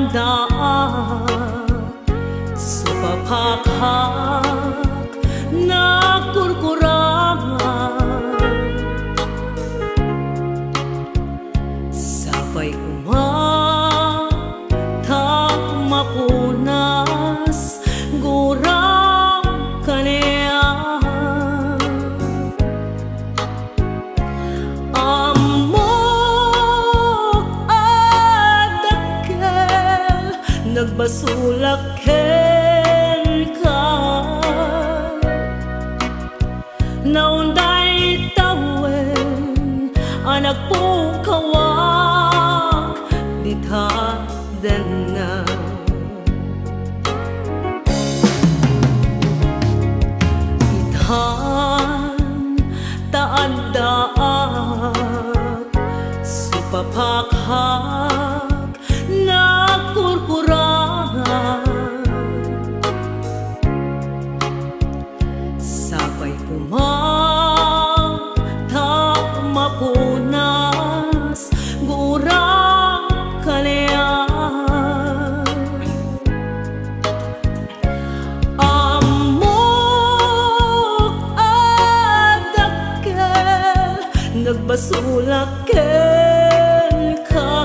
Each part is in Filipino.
daak sa papakhak na kurkurangan, sabay kumatag mapunas gurang kaniya. Nagbasulak ken ka naunday tawen anak po kawak ditha den na ithan taandaak supapakhak na kurkurangan, sabay kumatag mapunas gurang kaniyan. Amok at dakkel nagbasulak ken ka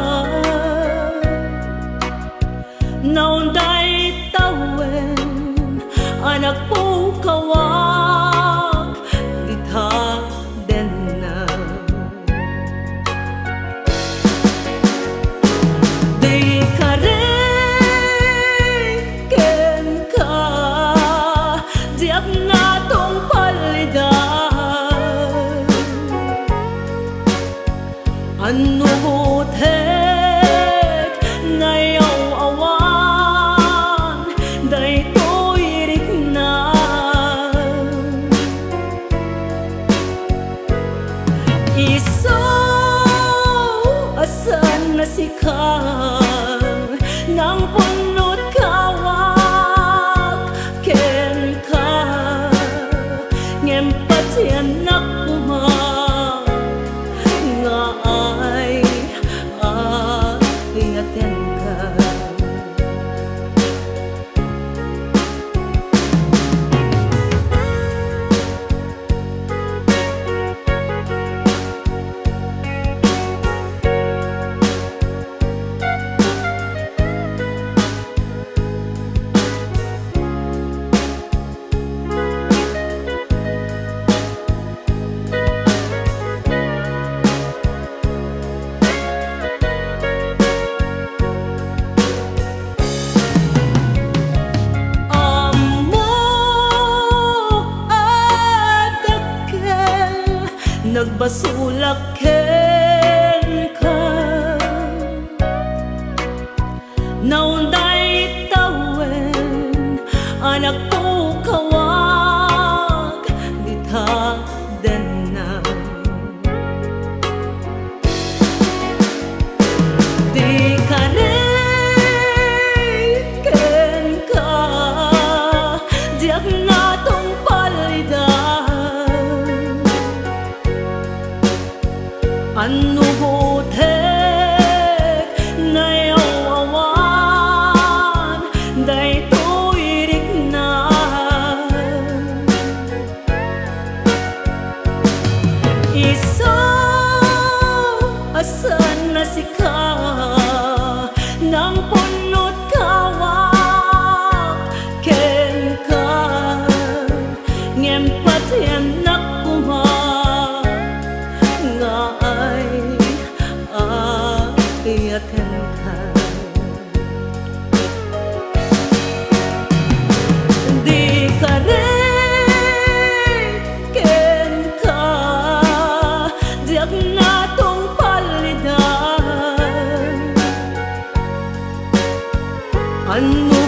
naunday tawen anak po kawak ditha den na. Di ka rin ken ka diak natong palidan ano butek ngayaw awan daytoy riknan iso asan na sikang nang punot kawak ken ka ngem patyan nakuma nga ay ingaten ka. Nagbasulak ken ka naunday tawen anak po kawak ditha den na. Di ka rin ken ka diak natong palidan ano butek ngayaw awan daytoy riknan iso asan na sika nang punot kawak ken ka ngem patyan nakuma iyaten ka. Di ka rin ken ka diak natong palidan ano